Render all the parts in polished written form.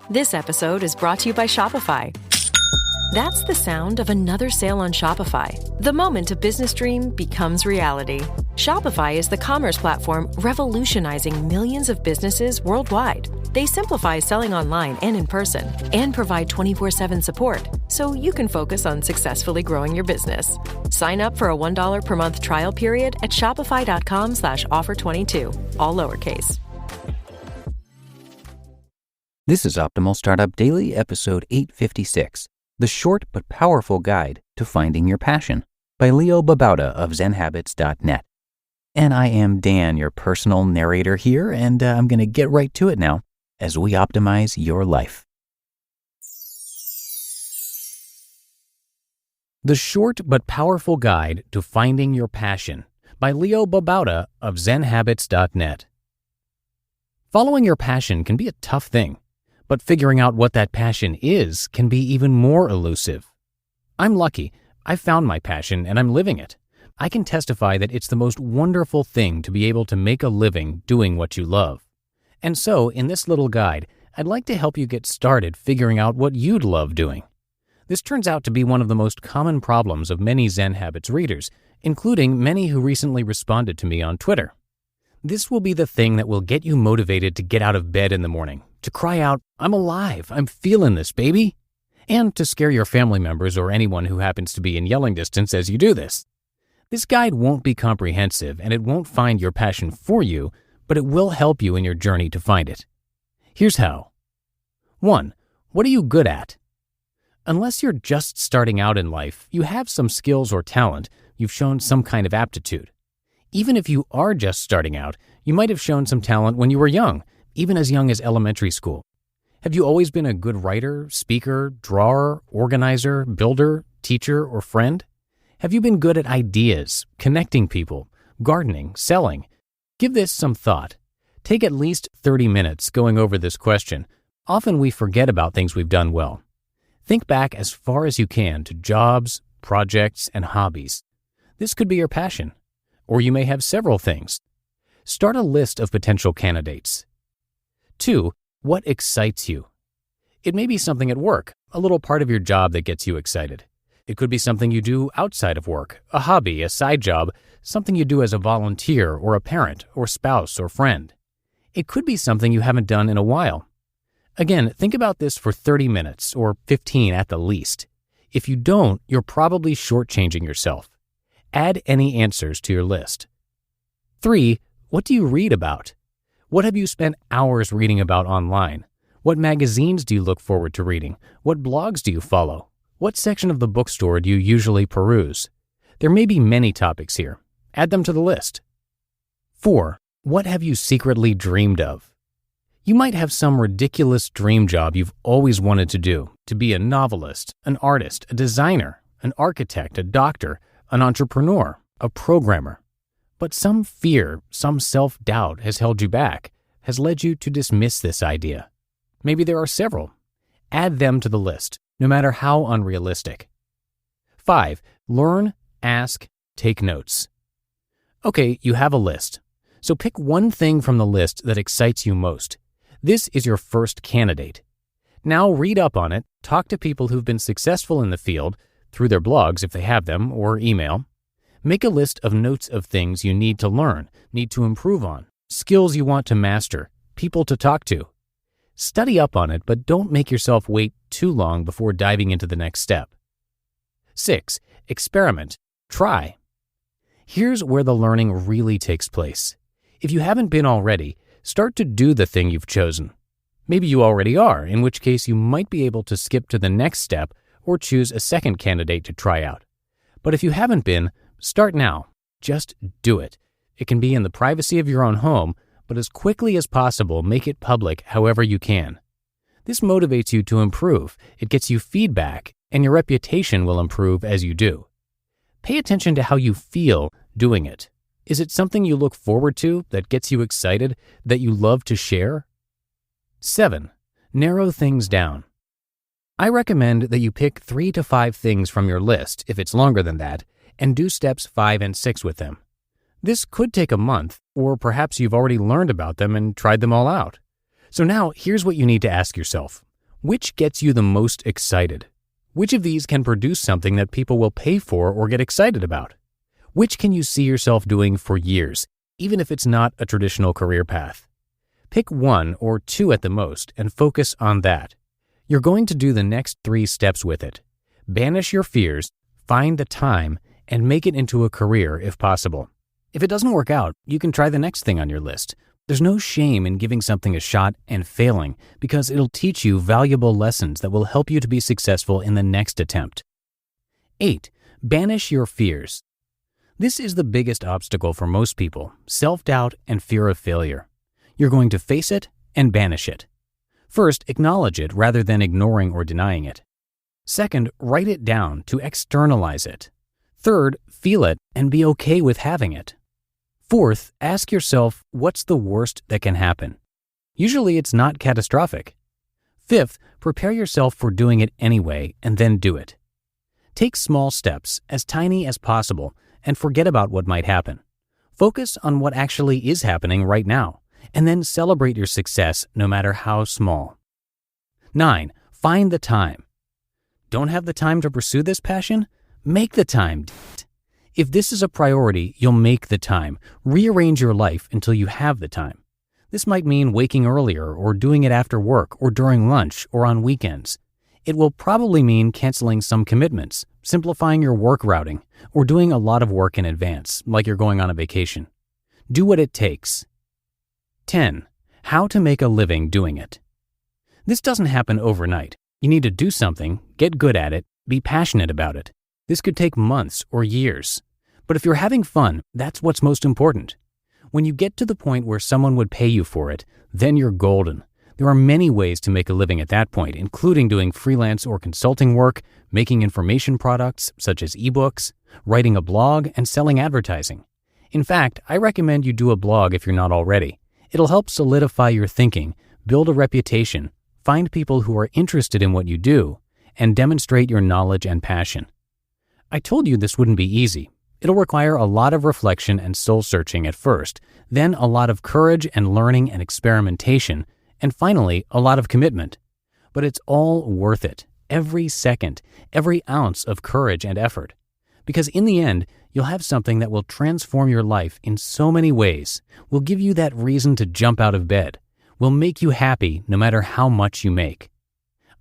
This episode is brought to you by Shopify. That's the sound of another sale on Shopify. The moment a business dream becomes reality. Shopify is the commerce platform revolutionizing millions of businesses worldwide. They simplify selling online and in person and provide 24/7 support so you can focus on successfully growing your business. Sign up for a $1 per month trial period at shopify.com/offer22, all lowercase. This is Optimal Startup Daily, episode 856, The Short but Powerful Guide to Finding Your Passion, by Leo Babauta of ZenHabits.net. And I am Dan, your personal narrator here, and I'm going to get right to it now as we optimize your life. The Short but Powerful Guide to Finding Your Passion, by Leo Babauta of ZenHabits.net. Following your passion can be a tough thing, but figuring out what that passion is can be even more elusive. I'm lucky. I've found my passion and I'm living it. I can testify that it's the most wonderful thing to be able to make a living doing what you love. And so, in this little guide, I'd like to help you get started figuring out what you'd love doing. This turns out to be one of the most common problems of many Zen Habits readers, including many who recently responded to me on Twitter. This will be the thing that will get you motivated to get out of bed in the morning, to cry out, "I'm alive, I'm feeling this, baby," and to scare your family members or anyone who happens to be in yelling distance as you do this. This guide won't be comprehensive and it won't find your passion for you, but it will help you in your journey to find it. Here's how. 1. What are you good at? Unless you're just starting out in life, you have some skills or talent, you've shown some kind of aptitude. Even if you are just starting out, you might have shown some talent when you were young, even as young as elementary school. Have you always been a good writer, speaker, drawer, organizer, builder, teacher, or friend? Have you been good at ideas, connecting people, gardening, selling? Give this some thought. Take at least 30 minutes going over this question. Often we forget about things we've done well. Think back as far as you can to jobs, projects, and hobbies. This could be your passion. Or you may have several things. Start a list of potential candidates. 2. What excites you? It may be something at work, a little part of your job that gets you excited. It could be something you do outside of work, a hobby, a side job, something you do as a volunteer or a parent or spouse or friend. It could be something you haven't done in a while. Again, think about this for 30 minutes or 15 at the least. If you don't, you're probably shortchanging yourself. Add any answers to your list. 3. What do you read about? What have you spent hours reading about online? What magazines do you look forward to reading? What blogs do you follow? What section of the bookstore do you usually peruse? There may be many topics here. Add them to the list. 4. What have you secretly dreamed of? You might have some ridiculous dream job you've always wanted to do, to be a novelist, an artist, a designer, an architect, a doctor, an entrepreneur, a programmer. But some fear, some self-doubt has held you back, has led you to dismiss this idea. Maybe there are several. Add them to the list, no matter how unrealistic. 5. Learn, ask, take notes. Okay, you have a list. So pick one thing from the list that excites you most. This is your first candidate. Now read up on it, talk to people who've been successful in the field, through their blogs if they have them, or email. Make a list of notes of things you need to learn, need to improve on, skills you want to master, people to talk to. Study up on it, but don't make yourself wait too long before diving into the next step. 6. Experiment. Try. Here's where the learning really takes place. If you haven't been already, start to do the thing you've chosen. Maybe you already are, in which case you might be able to skip to the next step or choose a second candidate to try out. But if you haven't been, start now. Just do it. It can be in the privacy of your own home, but as quickly as possible, make it public however you can. This motivates you to improve, it gets you feedback, and your reputation will improve as you do. Pay attention to how you feel doing it. Is it something you look forward to, that gets you excited, that you love to share? 7. Narrow things down. I recommend that you pick 3 to 5 things from your list, if it's longer than that, and do steps 5 and 6 with them. This could take a month, or perhaps you've already learned about them and tried them all out. So now, here's what you need to ask yourself. Which gets you the most excited? Which of these can produce something that people will pay for or get excited about? Which can you see yourself doing for years, even if it's not a traditional career path? Pick one or two at the most and focus on that. You're going to do the next 3 steps with it. Banish your fears, find the time, and make it into a career if possible. If it doesn't work out, you can try the next thing on your list. There's no shame in giving something a shot and failing because it'll teach you valuable lessons that will help you to be successful in the next attempt. 8. Banish your fears. This is the biggest obstacle for most people, self-doubt and fear of failure. You're going to face it and banish it. First, acknowledge it rather than ignoring or denying it. Second, write it down to externalize it. Third, feel it and be okay with having it. Fourth, ask yourself, what's the worst that can happen? Usually it's not catastrophic. Fifth, prepare yourself for doing it anyway and then do it. Take small steps, as tiny as possible, and forget about what might happen. Focus on what actually is happening right now, and then celebrate your success no matter how small. 9. Find the time. Don't have the time to pursue this passion? Make the time. If this is a priority, you'll make the time. Rearrange your life until you have the time. This might mean waking earlier or doing it after work or during lunch or on weekends. It will probably mean canceling some commitments, simplifying your work routing, or doing a lot of work in advance, like you're going on a vacation. Do what it takes. 10. How to make a living doing it. This doesn't happen overnight. You need to do something, get good at it, be passionate about it. This could take months or years. But if you're having fun, that's what's most important. When you get to the point where someone would pay you for it, then you're golden. There are many ways to make a living at that point, including doing freelance or consulting work, making information products such as ebooks, writing a blog, and selling advertising. In fact, I recommend you do a blog if you're not already. It'll help solidify your thinking, build a reputation, find people who are interested in what you do, and demonstrate your knowledge and passion. I told you this wouldn't be easy. It'll require a lot of reflection and soul-searching at first, then a lot of courage and learning and experimentation, and finally, a lot of commitment. But it's all worth it, every second, every ounce of courage and effort. Because in the end, you'll have something that will transform your life in so many ways, will give you that reason to jump out of bed, will make you happy no matter how much you make.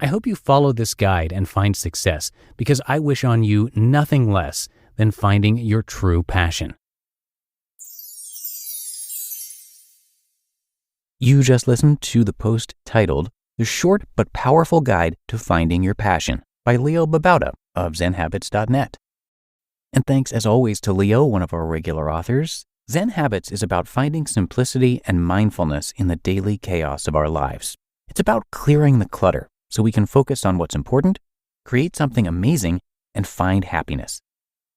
I hope you follow this guide and find success because I wish on you nothing less than finding your true passion. You just listened to the post titled, The Short but Powerful Guide to Finding Your Passion by Leo Babauta of ZenHabits.net. And thanks as always to Leo, one of our regular authors. Zen Habits is about finding simplicity and mindfulness in the daily chaos of our lives. It's about clearing the clutter so we can focus on what's important, create something amazing, and find happiness.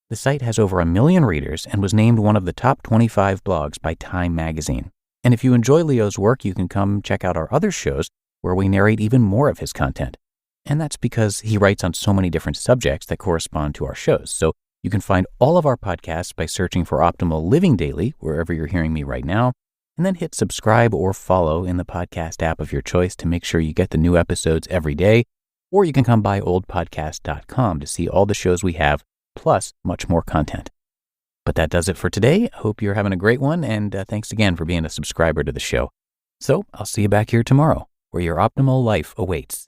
The site has over 1 million readers and was named one of the top 25 blogs by Time magazine. And if you enjoy Leo's work, you can come check out our other shows where we narrate even more of his content. And that's because he writes on so many different subjects that correspond to our shows. So you can find all of our podcasts by searching for Optimal Living Daily, wherever you're hearing me right now, and then hit subscribe or follow in the podcast app of your choice to make sure you get the new episodes every day. Or you can come by oldpodcast.com to see all the shows we have, plus much more content. But that does it for today. I hope you're having a great one, and thanks again for being a subscriber to the show. So I'll see you back here tomorrow, where your optimal life awaits.